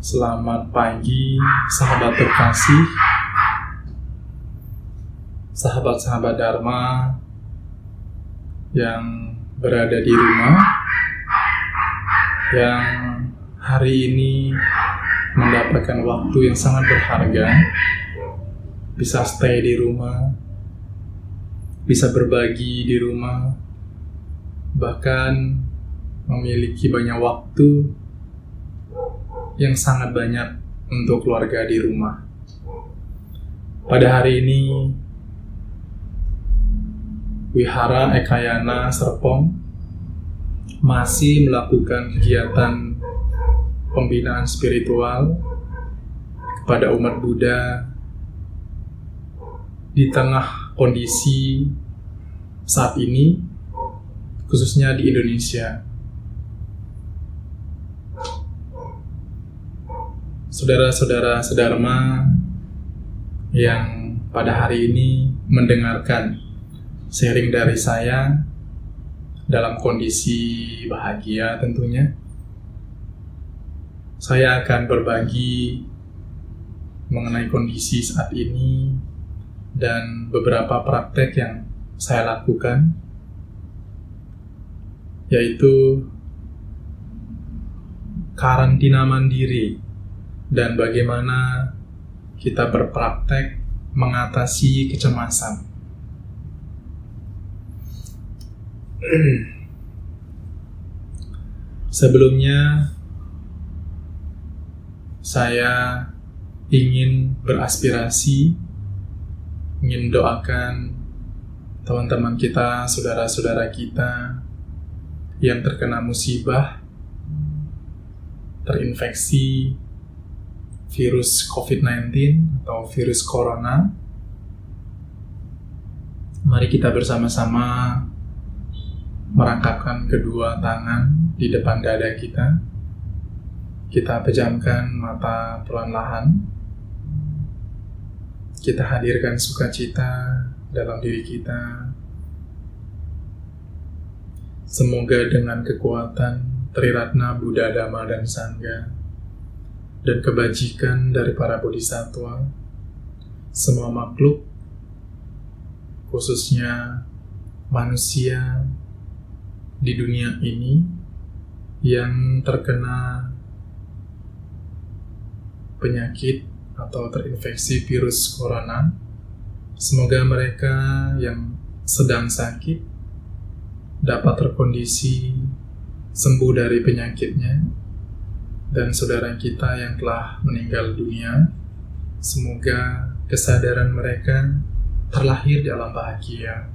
Selamat pagi, sahabat terkasih, sahabat-sahabat Dharma yang berada di rumah, yang hari ini mendapatkan waktu yang sangat berharga, bisa stay di rumah, bisa berbagi di rumah, bahkan memiliki banyak waktu yang sangat banyak untuk keluarga di rumah. Pada hari ini, Wihara Ekayana Serpong masih melakukan kegiatan pembinaan spiritual kepada umat Buddha di tengah kondisi saat ini, khususnya di Indonesia. Saudara-saudara sedharma yang pada hari ini mendengarkan sharing dari saya dalam kondisi bahagia tentunya, saya akan berbagi mengenai kondisi saat ini dan beberapa praktek yang saya lakukan, yaitu karantina mandiri dan bagaimana kita berpraktek mengatasi kecemasan. Sebelumnya, saya ingin beraspirasi, ingin doakan teman-teman kita, saudara-saudara kita yang terkena musibah, terinfeksi virus COVID-19 atau virus corona. Mari kita bersama-sama merangkapkan kedua tangan di depan dada kita. Kita pejamkan mata perlahan-lahan. Kita hadirkan sukacita dalam diri kita. Semoga dengan kekuatan Triratna Buddha, Dhamma, dan Sangha dan kebajikan dari para bodhisattva, semua makhluk, khususnya manusia di dunia ini yang terkena penyakit atau terinfeksi virus corona, semoga mereka yang sedang sakit dapat terkondisi sembuh dari penyakitnya. Dan saudara kita yang telah meninggal dunia, semoga kesadaran mereka terlahir di alam bahagia.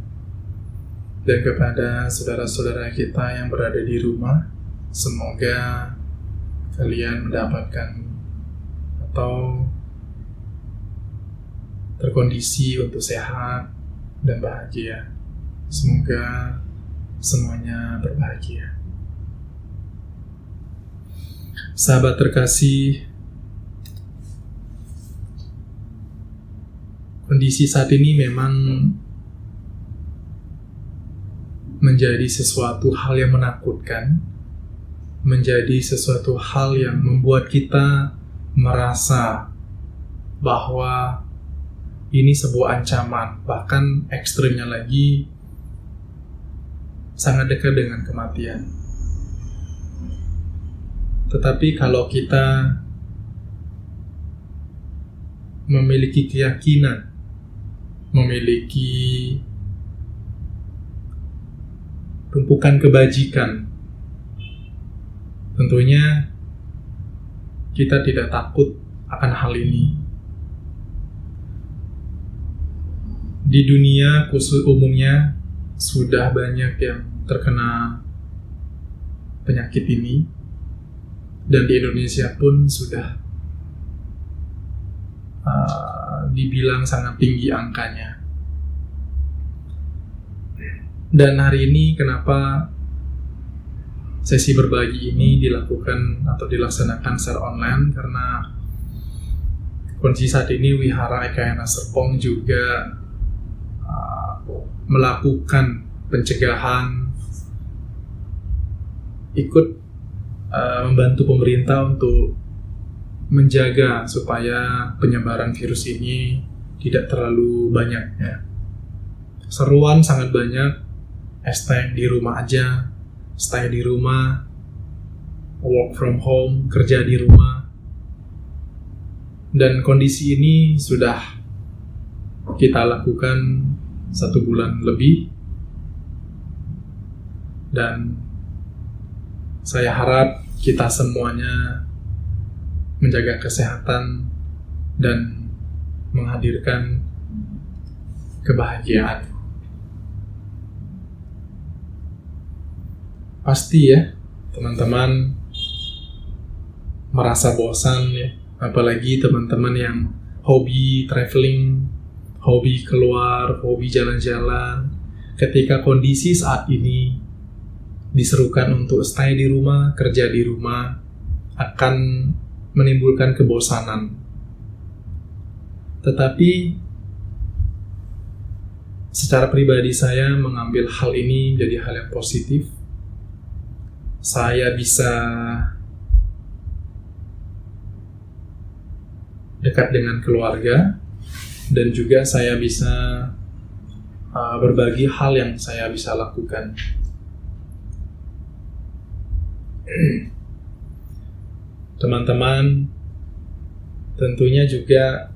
Dan kepada saudara-saudara kita yang berada di rumah, semoga kalian mendapatkan atau terkondisi untuk sehat dan bahagia. Semoga semuanya berbahagia. Sahabat terkasih, kondisi saat ini memang menjadi sesuatu hal yang menakutkan, menjadi sesuatu hal yang membuat kita merasa bahwa ini sebuah ancaman, bahkan ekstrimnya lagi sangat dekat dengan kematian. Tetapi kalau kita memiliki keyakinan, memiliki tumpukan kebajikan, tentunya kita tidak takut akan hal ini. Di dunia khusus umumnya sudah banyak yang terkena penyakit ini, dan di Indonesia pun sudah dibilang sangat tinggi angkanya. Dan hari ini kenapa sesi berbagi ini dilakukan atau dilaksanakan secara online, karena kondisi saat ini Wihara Ekayana Serpong juga melakukan pencegahan, ikut membantu pemerintah untuk menjaga supaya penyebaran virus ini tidak terlalu banyak ya. Seruan sangat banyak, stay di rumah aja, stay di rumah, work from home, kerja di rumah. Dan kondisi ini sudah kita lakukan 1 bulan lebih. Dan saya harap kita semuanya menjaga kesehatan dan menghadirkan kebahagiaan. Pasti ya, teman-teman merasa bosan ya, apalagi teman-teman yang hobi traveling, hobi keluar, hobi jalan-jalan. Ketika kondisi saat ini diserukan untuk stay di rumah, kerja di rumah, akan menimbulkan kebosanan. Tetapi secara pribadi saya mengambil hal ini menjadi hal yang positif. Saya bisa dekat dengan keluarga, dan juga saya bisa berbagi hal yang saya bisa lakukan. Teman-teman tentunya juga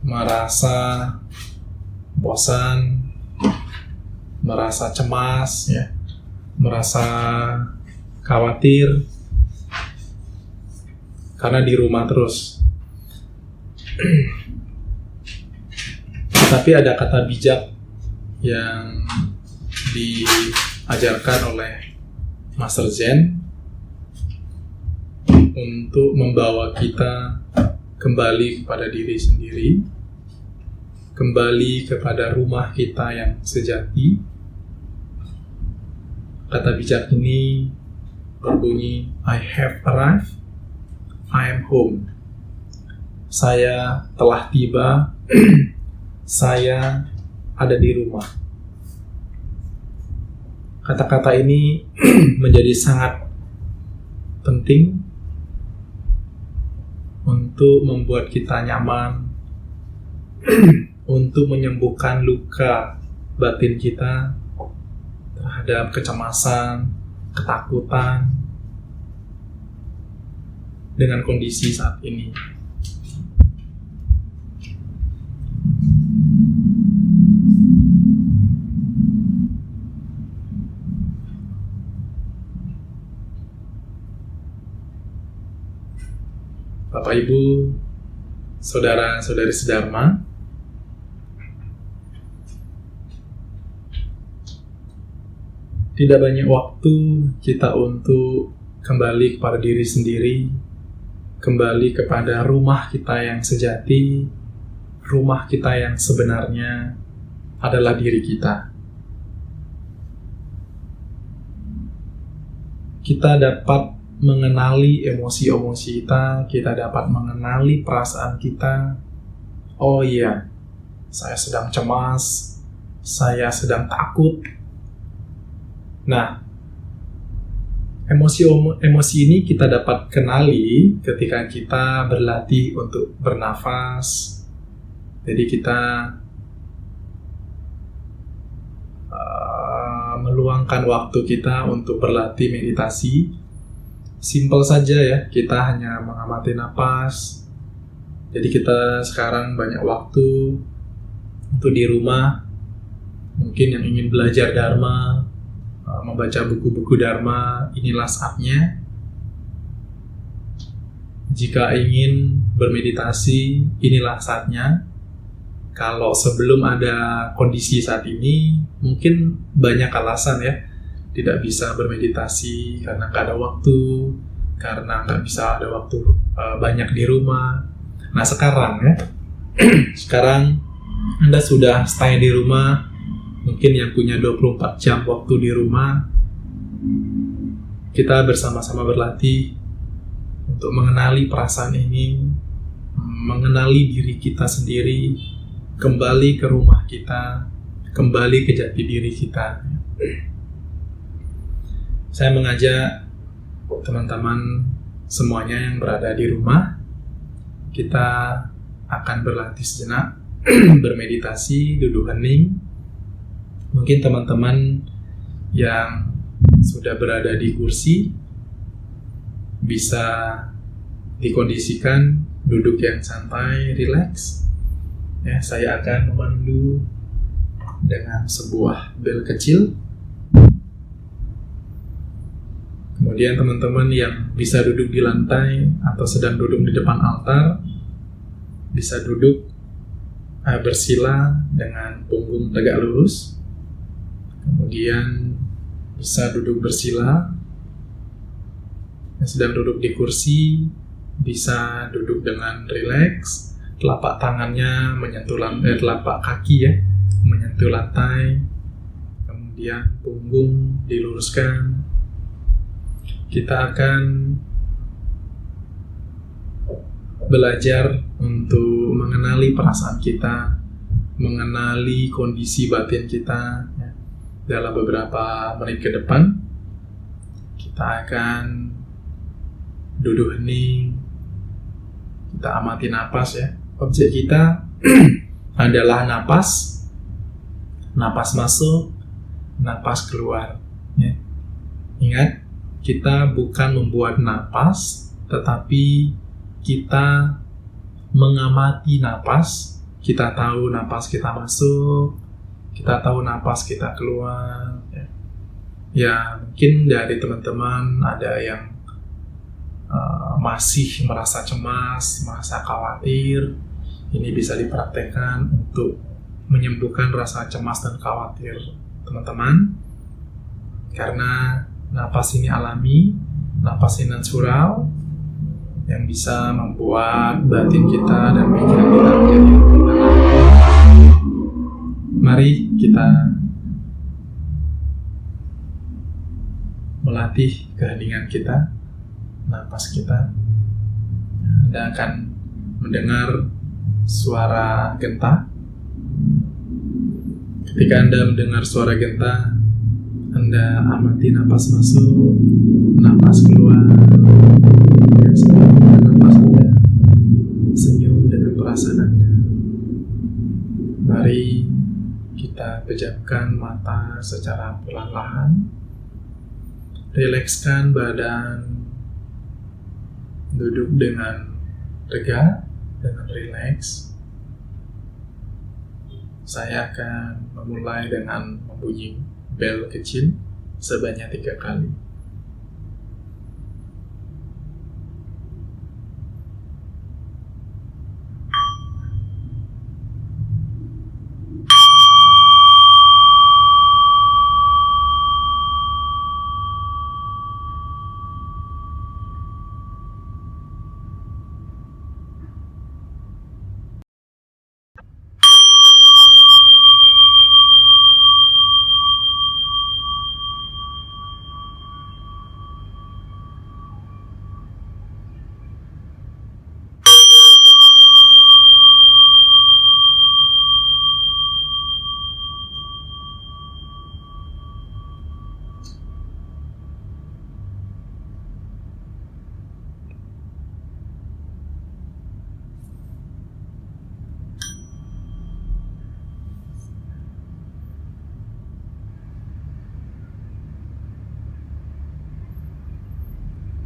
merasa bosan, merasa cemas ya, merasa khawatir karena di rumah terus. Tapi ada kata bijak yang diajarkan oleh Master Zen untuk membawa kita kembali kepada diri sendiri, kembali kepada rumah kita yang sejati. Kata bijak ini berbunyi, I have arrived, I am home. Saya telah tiba, saya ada di rumah. Kata-kata ini menjadi sangat penting untuk membuat kita nyaman, untuk menyembuhkan luka batin kita terhadap kecemasan, ketakutan dengan kondisi saat ini. Bapak Ibu, saudara-saudari sedharma, tidak banyak waktu kita untuk kembali kepada diri sendiri, kembali kepada rumah kita yang sejati, rumah kita yang sebenarnya adalah diri kita. Kita dapat mengenali emosi-emosi kita dapat mengenali perasaan kita. Oh iya, saya sedang cemas, saya sedang takut. Nah, emosi ini kita dapat kenali ketika kita berlatih untuk bernafas. Jadi kita meluangkan waktu kita untuk berlatih meditasi. Simpel saja ya, kita hanya mengamati napas. Jadi kita sekarang banyak waktu untuk di rumah. Mungkin yang ingin belajar Dharma, membaca buku-buku Dharma, inilah saatnya. Jika ingin bermeditasi, inilah saatnya. Kalau sebelum ada kondisi saat ini, mungkin banyak alasan ya, tidak bisa bermeditasi karena nggak ada waktu, karena nggak bisa ada waktu banyak di rumah. Nah sekarang ya, sekarang Anda sudah stay di rumah, mungkin yang punya 24 jam waktu di rumah, kita bersama-sama berlatih untuk mengenali perasaan ini, mengenali diri kita sendiri, kembali ke rumah kita, kembali ke jati diri kita. Saya mengajak teman-teman semuanya yang berada di rumah, kita akan berlatih sejenak bermeditasi, duduk hening. Mungkin teman-teman yang sudah berada di kursi bisa dikondisikan duduk yang santai, rileks. Ya, saya akan memandu dengan sebuah bel kecil. Kemudian teman-teman yang bisa duduk di lantai atau sedang duduk di depan altar bisa duduk bersila dengan punggung tegak lurus. Kemudian bisa duduk bersila. Yang sedang duduk di kursi bisa duduk dengan rileks, telapak tangannya menyentuh telapak kaki ya, menyentuh lantai. Kemudian punggung diluruskan. Kita akan belajar untuk mengenali perasaan kita, mengenali kondisi batin kita ya. Dalam beberapa menit ke depan, kita akan duduk hening, kita amati napas ya. Objek kita adalah napas masuk, napas keluar ya. Ingat, kita bukan membuat napas, tetapi kita mengamati napas. Kita tahu napas kita masuk, kita tahu napas kita keluar. Ya, mungkin dari teman-teman ada yang masih merasa cemas, merasa khawatir. Ini bisa dipraktekkan untuk menyembuhkan rasa cemas dan khawatir teman-teman. Karena napas ini alami, napas ini natural, yang bisa membuat batin kita dan pikiran kita menjadi lebih tenang. Mari kita melatih keheningan kita, napas kita. Anda akan mendengar suara genta. Ketika Anda mendengar suara genta, Anda amati napas masuk, napas keluar. Senyum dengan napas Anda, senyum dengan perasaan Anda. Mari kita pejamkan mata secara perlahan-lahan. Rilekskan badan, duduk dengan tegak, dengan rileks. Saya akan memulai dengan membunyi bel kecil sebanyak 3 kali.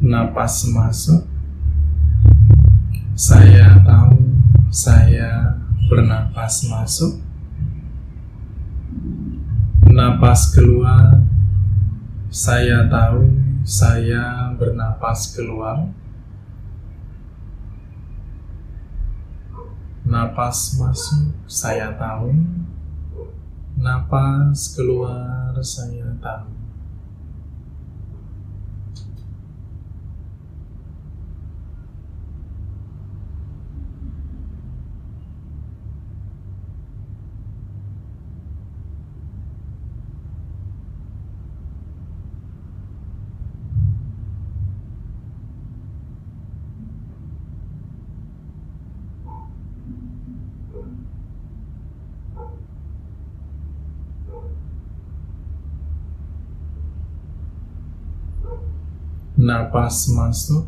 Napas masuk, saya tahu saya bernapas masuk. Napas keluar, saya tahu saya bernapas keluar. Napas masuk, saya tahu. Napas keluar, saya tahu. napas masuk,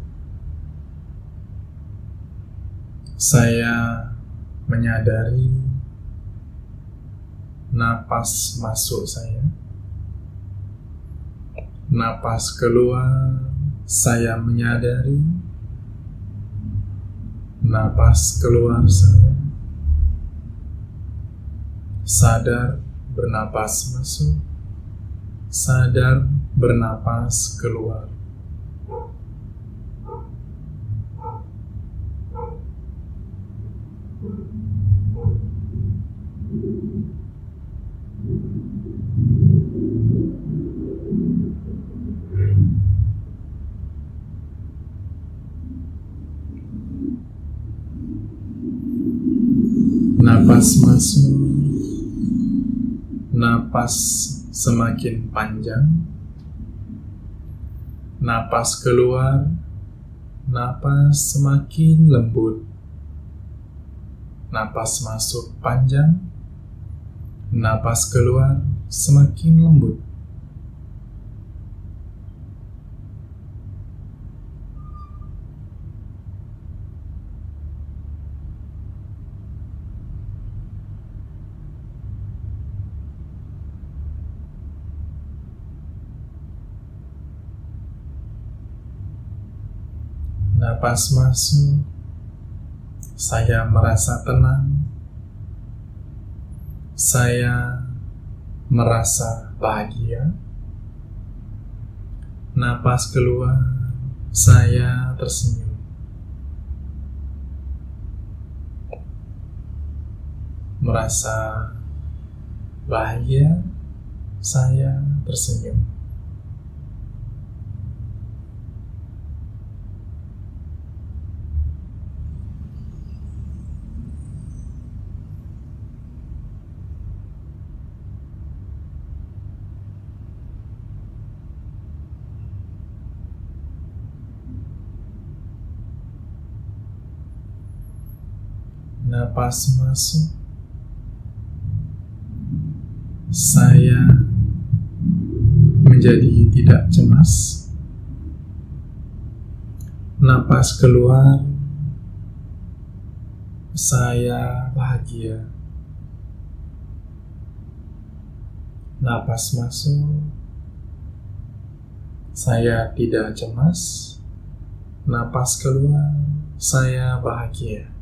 saya menyadari napas masuk saya. Napas keluar, saya menyadari napas keluar saya. Sadar bernapas masuk, sadar bernapas keluar. Napas masuk, napas semakin panjang. Napas keluar, napas semakin lembut. Napas masuk panjang, napas keluar semakin lembut. Napas masuk, saya merasa tenang, saya merasa bahagia. Napas keluar, saya tersenyum. Merasa bahagia, saya tersenyum. Napas masuk, saya menjadi tidak cemas. Napas keluar, saya bahagia. Napas masuk, saya tidak cemas. Napas keluar, saya bahagia.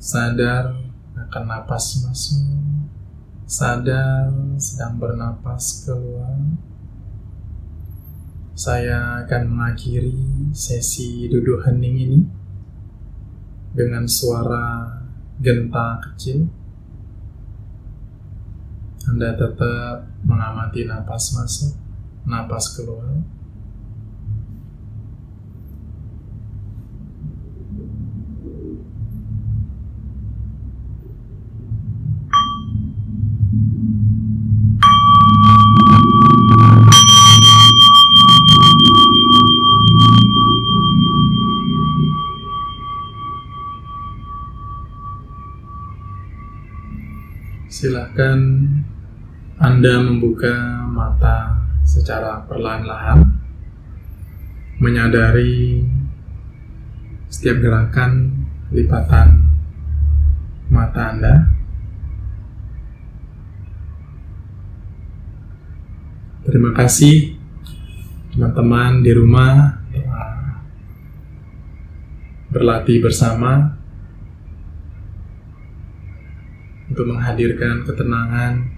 Sadar akan napas masuk, sadar sedang bernapas keluar. Saya akan mengakhiri sesi duduk hening ini dengan suara genta kecil. Anda tetap mengamati napas masuk, napas keluar. Silakan Anda membuka mata secara perlahan-lahan, menyadari setiap gerakan lipatan mata Anda. Terima kasih teman-teman di rumah berlatih bersama untuk menghadirkan ketenangan,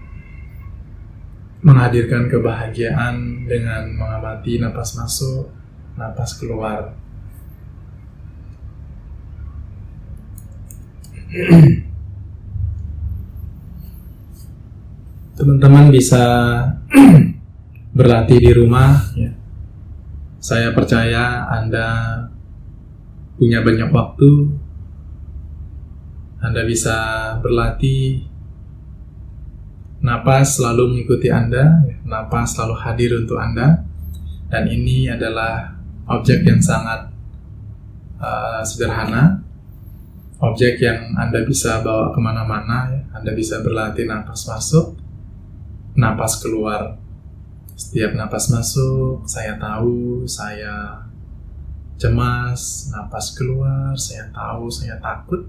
menghadirkan kebahagiaan dengan mengamati napas masuk, napas keluar. Teman-teman bisa berlatih di rumah ya, Saya percaya Anda punya banyak waktu, Anda bisa berlatih, napas selalu mengikuti Anda, napas selalu hadir untuk Anda, dan ini adalah objek yang sangat sederhana, objek yang Anda bisa bawa kemana-mana, ya. Anda bisa berlatih napas masuk, napas keluar. Setiap napas masuk, saya tahu saya cemas, napas keluar, saya tahu saya takut,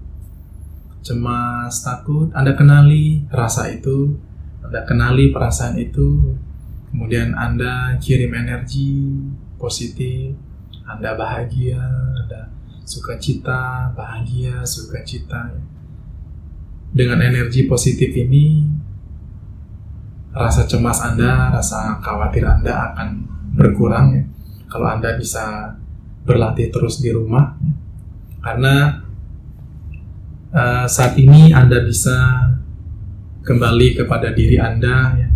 cemas, takut. Anda kenali rasa itu, Anda kenali perasaan itu, kemudian Anda kirim energi positif, Anda bahagia, Anda sukacita, bahagia, sukacita. Dengan energi positif ini, rasa cemas Anda, rasa khawatir Anda akan berkurang, ya. Kalau Anda bisa berlatih terus di rumah, ya. Karena saat ini Anda bisa kembali kepada diri Anda, ya.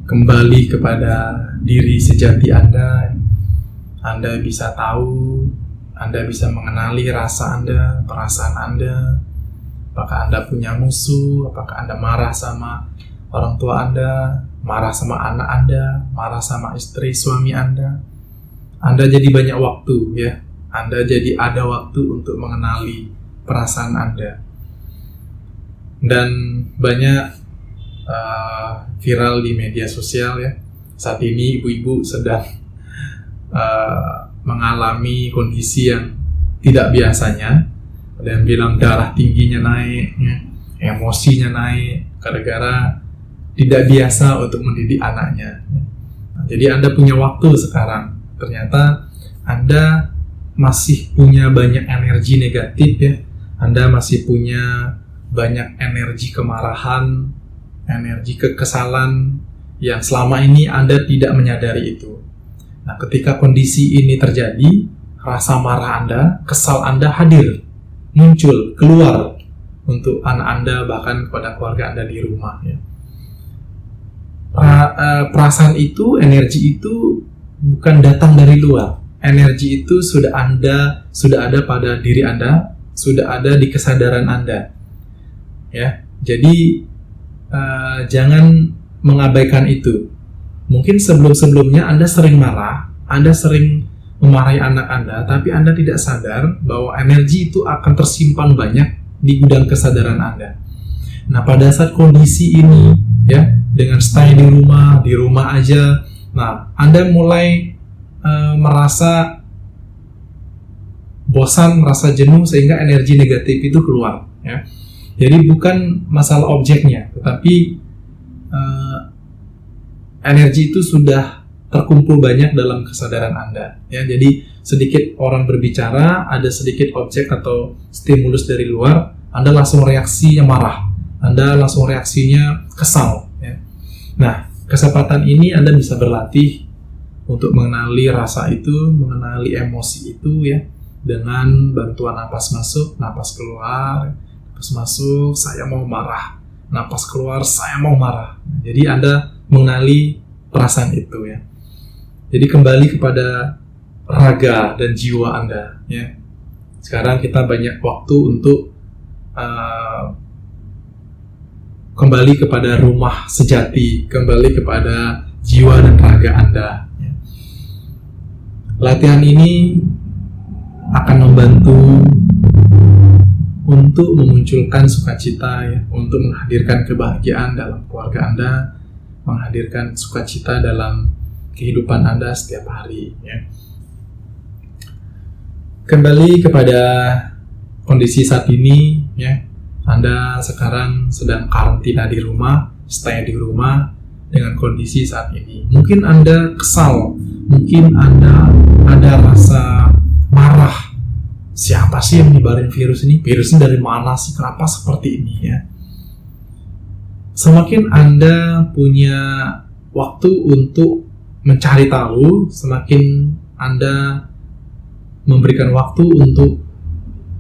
Kembali kepada diri sejati Anda. Anda bisa tahu, Anda bisa mengenali rasa Anda, perasaan Anda. Apakah Anda punya musuh? Apakah Anda marah sama orang tua Anda, marah sama anak Anda, marah sama istri, suami Anda? Anda jadi banyak waktu, ya. Anda jadi ada waktu untuk mengenali perasaan Anda. Dan banyak viral di media sosial, ya. Saat ini ibu-ibu sedang mengalami kondisi yang tidak biasanya. Ada yang bilang darah tingginya naik, ya. Emosinya naik, gara-gara tidak biasa untuk mendidik anaknya. Nah, jadi Anda punya waktu sekarang. Ternyata Anda masih punya banyak energi negatif, ya. Anda masih punya banyak energi kemarahan, energi kekesalan yang selama ini Anda tidak menyadari itu. Nah, ketika kondisi ini terjadi, rasa marah Anda, kesal Anda hadir, muncul, keluar untuk anak Anda, bahkan kepada keluarga Anda di rumah, ya. Perasaan itu, energi itu bukan datang dari luar. Energi itu sudah ada pada diri Anda, sudah ada di kesadaran Anda, ya. Jadi jangan mengabaikan itu. Mungkin sebelum-sebelumnya Anda sering marah, Anda sering memarahi anak Anda, tapi Anda tidak sadar bahwa energi itu akan tersimpan banyak di gudang kesadaran Anda. Nah, pada saat kondisi ini, ya, dengan stay di rumah aja, nah, Anda mulai merasa bosan, merasa jenuh, sehingga energi negatif itu keluar, ya. Jadi bukan masalah objeknya, tetapi energi itu sudah terkumpul banyak dalam kesadaran Anda, ya. Jadi sedikit orang berbicara, ada sedikit objek atau stimulus dari luar, Anda langsung reaksinya marah, Anda langsung reaksinya kesal, ya. Nah, kesempatan ini Anda bisa berlatih untuk mengenali rasa itu, mengenali emosi itu, ya, dengan bantuan napas masuk, napas keluar. Napas masuk, saya mau marah. Napas keluar, saya mau marah. Jadi Anda mengenali perasaan itu, ya. Jadi kembali kepada raga dan jiwa Anda, ya. Sekarang kita banyak waktu untuk kembali kepada rumah sejati, kembali kepada jiwa dan raga Anda, ya. Latihan ini akan membantu untuk memunculkan sukacita, ya, untuk menghadirkan kebahagiaan dalam keluarga Anda, menghadirkan sukacita dalam kehidupan Anda setiap hari, ya. Kembali kepada kondisi saat ini, ya. Anda sekarang sedang karantina di rumah, stay di rumah dengan kondisi saat ini. Mungkin Anda kesal, mungkin Anda ada rasa marah. Siapa sih yang nyebarin virus ini? Virusnya dari mana sih? Kenapa seperti ini, ya? Semakin Anda punya waktu untuk mencari tahu, semakin Anda memberikan waktu untuk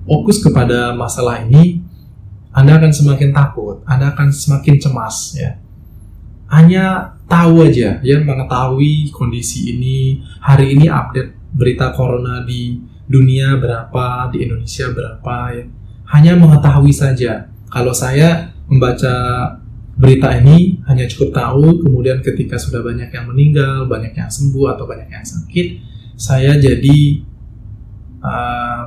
fokus kepada masalah ini, Anda akan semakin takut, Anda akan semakin cemas, ya. hanya tahu aja, ya, mengetahui kondisi ini, hari ini update berita corona di dunia berapa, di Indonesia berapa, ya. Hanya mengetahui saja. Kalau saya membaca berita ini hanya cukup tahu, kemudian ketika sudah banyak yang meninggal, banyak yang sembuh atau banyak yang sakit, saya jadi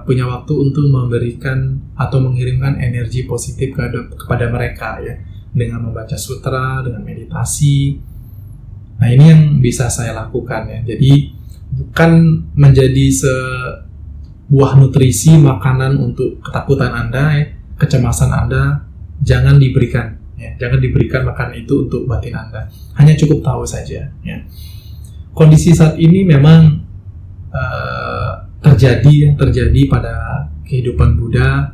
punya waktu untuk memberikan atau mengirimkan energi positif kepada mereka, ya, dengan membaca sutra, dengan meditasi. Nah, ini yang bisa saya lakukan, ya. Jadi bukan menjadi sebuah nutrisi makanan untuk ketakutan Anda, ya, kecemasan Anda, jangan diberikan, ya. Jangan diberikan makanan itu untuk batin Anda. Hanya cukup tahu saja, ya. Kondisi saat ini memang terjadi pada kehidupan Buddha.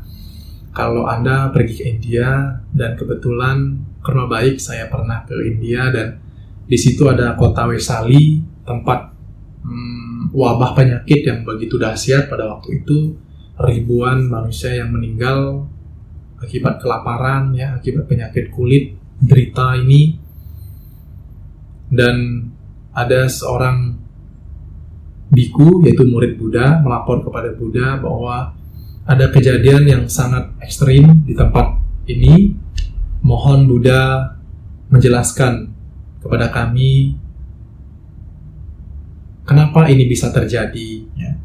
Kalau Anda pergi ke India, dan kebetulan karena baik saya pernah ke India, dan di situ ada kota Vesali, tempat wabah penyakit yang begitu dahsyat pada waktu itu. Ribuan manusia yang meninggal akibat kelaparan, ya, akibat penyakit kulit, derita ini. Dan ada seorang biku, yaitu murid Buddha, melapor kepada Buddha bahwa ada kejadian yang sangat ekstrim di tempat ini. Mohon Buddha menjelaskan kepada kami kenapa ini bisa terjadi, ya.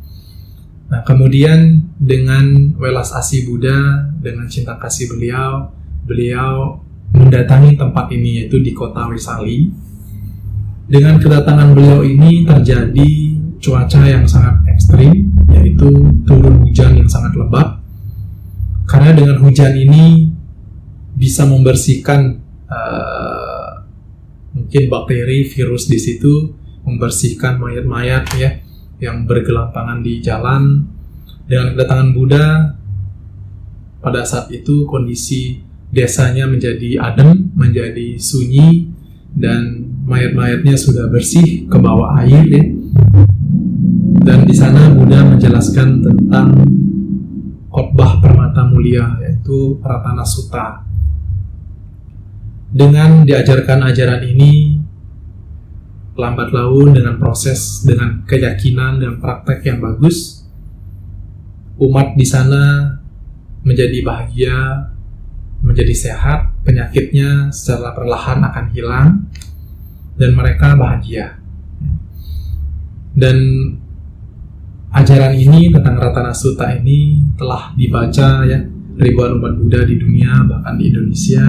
Nah, kemudian dengan welas asih Buddha, dengan cinta kasih beliau mendatangi tempat ini, yaitu di kota Vesali. Dengan kedatangan beliau ini terjadi cuaca yang sangat ekstrim, yaitu turun hujan yang sangat lebat. Karena dengan hujan ini bisa membersihkan mungkin bakteri, virus di situ, membersihkan mayat-mayat, ya, yang bergelampangan di jalan. Dengan kedatangan Buddha, pada saat itu kondisi desanya menjadi adem, menjadi sunyi, dan mayat-mayatnya sudah bersih ke bawah air, ya. Dan di sana Buddha menjelaskan tentang khotbah permata mulia, yaitu Pratana Sutta. Dengan diajarkan ajaran ini, lambat laun dengan proses, dengan keyakinan dan praktek yang bagus, umat di sana menjadi bahagia, menjadi sehat, penyakitnya secara perlahan akan hilang, dan mereka bahagia. Dan ajaran ini tentang Ratana Sutta ini telah dibaca, ya, ribuan umat Buddha di dunia, bahkan di Indonesia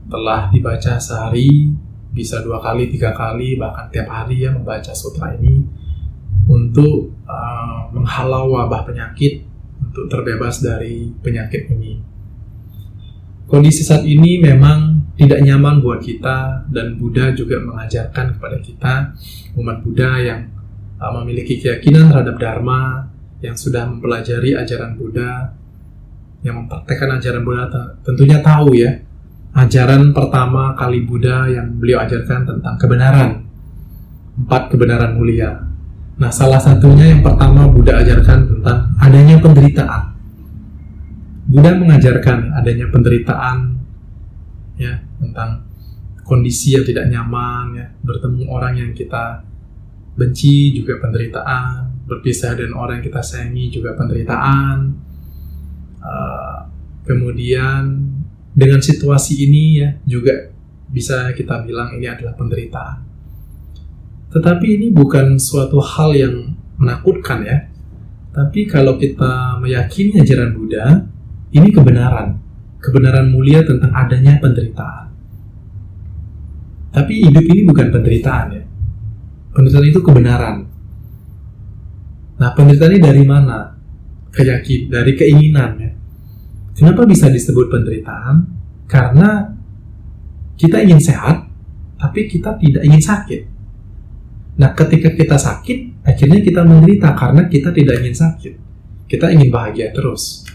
telah dibaca sehari, bisa 2 kali, 3 kali, bahkan tiap hari, ya, membaca sutra ini untuk menghalau wabah penyakit, untuk terbebas dari penyakit ini. Kondisi saat ini memang tidak nyaman buat kita, dan Buddha juga mengajarkan kepada kita, umat Buddha yang memiliki keyakinan terhadap Dharma, yang sudah mempelajari ajaran Buddha, yang mempraktekkan ajaran Buddha, tentunya tahu, ya, ajaran pertama kali Buddha yang beliau ajarkan tentang kebenaran, 4 kebenaran mulia. Nah, salah satunya yang pertama Buddha ajarkan tentang adanya penderitaan. Buddha mengajarkan adanya penderitaan, ya, tentang kondisi yang tidak nyaman, ya, bertemu orang yang kita benci juga penderitaan, berpisah dengan orang yang kita sayangi juga penderitaan. Kemudian dengan situasi ini, ya, juga bisa kita bilang ini adalah penderitaan. Tetapi ini bukan suatu hal yang menakutkan, ya. Tapi kalau kita meyakini ajaran Buddha, ini kebenaran mulia tentang adanya penderitaan. Tapi hidup ini bukan penderitaan, ya. Penderitaan itu kebenaran. Nah, penderitaan ini dari mana? Dari keinginan, ya. Kenapa bisa disebut penderitaan? Karena kita ingin sehat, tapi kita tidak ingin sakit. Nah, ketika kita sakit, akhirnya kita menderita karena kita tidak ingin sakit. Kita ingin bahagia terus.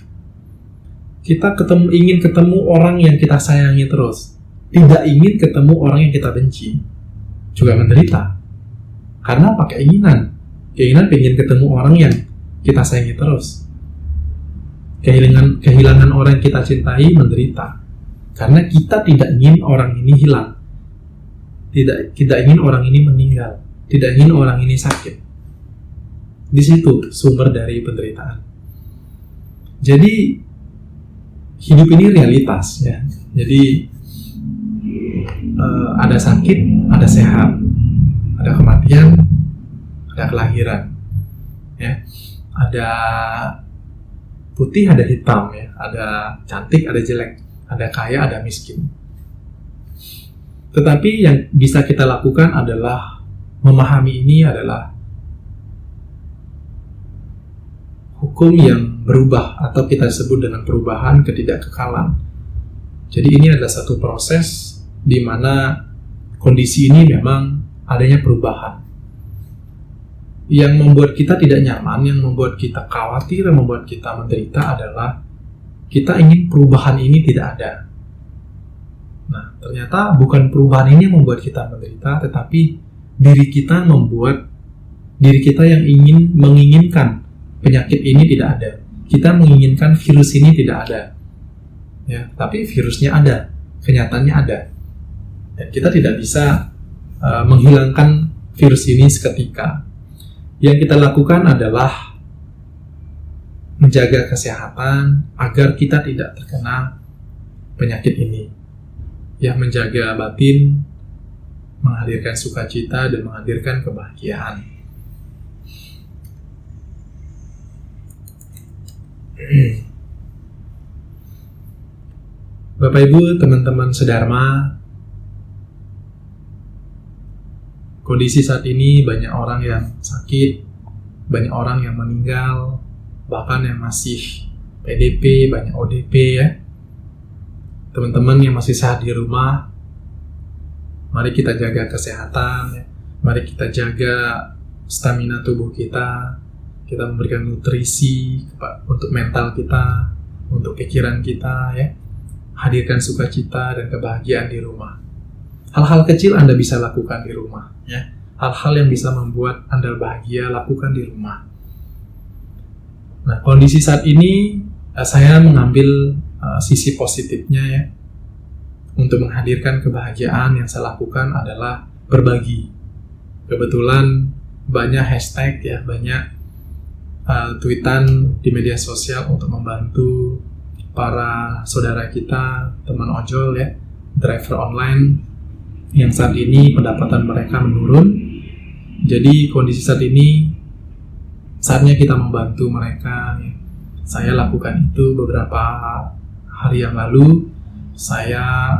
Kita ingin ketemu orang yang kita sayangi terus. Tidak ingin ketemu orang yang kita benci. Juga menderita. Karena apa? Keinginan pengen ketemu orang yang kita sayangi terus. Kehilangan orang yang kita cintai, menderita. Karena kita tidak ingin orang ini hilang. tidak ingin orang ini meninggal, tidak ingin orang ini sakit. Di situ sumber dari penderitaan. Jadi hidup ini realitas ya. Jadi ada sakit, ada sehat, ada kematian, ada kelahiran, ya. Ada putih, ada hitam, ya. Ada cantik, ada jelek, ada kaya, ada miskin. Tetapi yang bisa kita lakukan adalah memahami ini adalah hukum yang berubah atau kita sebut dengan perubahan ketidakkekalan. Jadi ini adalah satu proses di mana kondisi ini memang adanya perubahan. Yang membuat kita tidak nyaman, yang membuat kita khawatir, yang membuat kita menderita adalah kita ingin perubahan ini tidak ada. Nah, ternyata bukan perubahan ini yang membuat kita menderita, tetapi diri kita yang menginginkan penyakit ini tidak ada. Kita menginginkan virus ini tidak ada. Ya, tapi virusnya ada, kenyataannya ada. Dan kita tidak bisa menghilangkan virus ini seketika. Yang kita lakukan adalah menjaga kesehatan agar kita tidak terkena penyakit ini. Yang menjaga batin, menghadirkan sukacita dan menghadirkan kebahagiaan. Bapak Ibu, teman-teman sedharma, kondisi saat ini banyak orang yang sakit, banyak orang yang meninggal, bahkan yang masih PDP, banyak ODP ya. Teman-teman yang masih sehat di rumah, mari kita jaga kesehatan, ya. Mari kita jaga stamina tubuh kita, kita memberikan nutrisi untuk mental kita, untuk pikiran kita ya. Hadirkan sukacita dan kebahagiaan di rumah. Hal-hal kecil Anda bisa lakukan di rumah, ya. Hal-hal yang bisa membuat Anda bahagia, lakukan di rumah. Nah, kondisi saat ini saya mengambil sisi positifnya ya. Untuk menghadirkan kebahagiaan yang saya lakukan adalah berbagi. Kebetulan banyak hashtag ya, banyak tweetan di media sosial untuk membantu para saudara kita, teman ojol ya, driver online yang saat ini pendapatan mereka menurun. Jadi kondisi saat ini saatnya kita membantu mereka ya. Saya lakukan itu beberapa hari yang lalu. Saya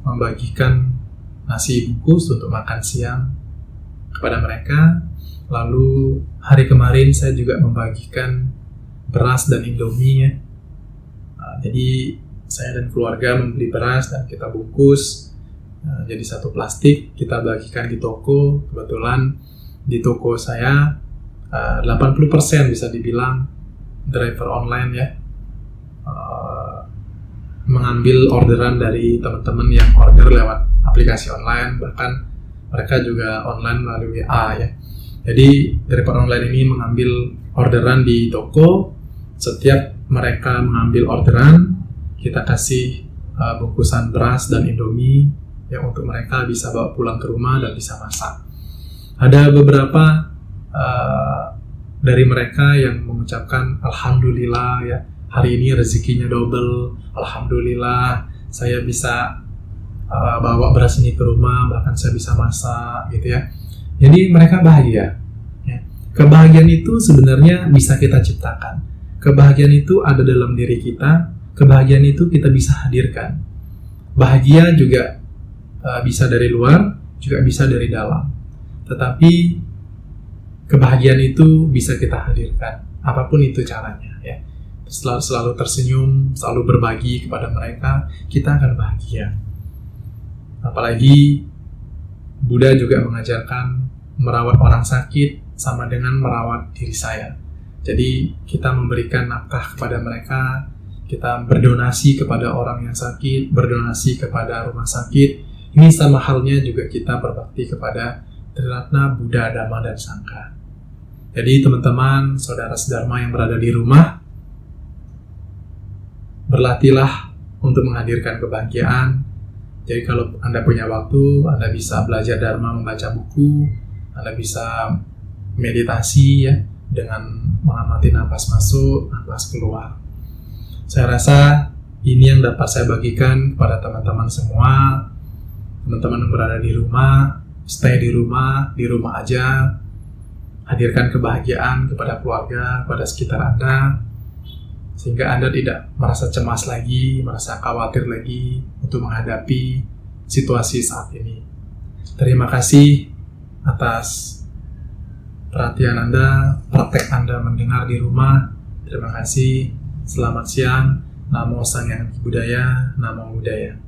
membagikan nasi bungkus untuk makan siang kepada mereka. Lalu hari kemarin saya juga membagikan beras dan Indomie ya. Jadi saya dan keluarga membeli beras dan kita bungkus jadi satu plastik, kita bagikan di toko. Kebetulan di toko saya 80% bisa dibilang driver online ya, mengambil orderan dari teman-teman yang order lewat aplikasi online, bahkan mereka juga online melalui WA ya. Jadi driver online ini mengambil orderan di toko. Setiap mereka mengambil orderan, kita kasih bungkusan beras dan Indomie yang untuk mereka bisa bawa pulang ke rumah dan bisa masak. Ada beberapa dari mereka yang mengucapkan alhamdulillah ya, hari ini rezekinya double, alhamdulillah saya bisa bawa beras ini ke rumah, bahkan saya bisa masak gitu ya. Jadi mereka bahagia ya. Kebahagiaan itu sebenarnya bisa kita ciptakan. Kebahagiaan itu ada dalam diri kita, kebahagiaan itu kita bisa hadirkan. Bahagia juga bisa dari luar, juga bisa dari dalam. Tetapi kebahagiaan itu bisa kita hadirkan, apapun itu caranya ya. Selalu tersenyum, selalu berbagi kepada mereka, kita akan bahagia. Apalagi Buddha juga mengajarkan merawat orang sakit sama dengan merawat diri saya. Jadi kita memberikan nafkah kepada mereka, kita berdonasi kepada orang yang sakit, berdonasi kepada rumah sakit. Ini sama halnya juga kita berbakti kepada Triratna Buddha, Dhamma, dan Sangha. Jadi teman-teman, saudara sedharma yang berada di rumah, berlatihlah untuk menghadirkan kebahagiaan, Jadi kalau Anda punya waktu, Anda bisa belajar Dharma, membaca buku, Anda bisa meditasi ya, dengan mengamati napas masuk, napas keluar. Saya rasa ini yang dapat saya bagikan kepada teman-teman semua, teman-teman yang berada di rumah, stay di rumah aja, hadirkan kebahagiaan kepada keluarga, kepada sekitar Anda, sehingga Anda tidak merasa cemas lagi, merasa khawatir lagi untuk menghadapi situasi saat ini. Terima kasih atas perhatian Anda, praktek Anda mendengar di rumah. Terima kasih. Selamat siang. Namo Sang Hyang Budaya, Namo Buddhaya.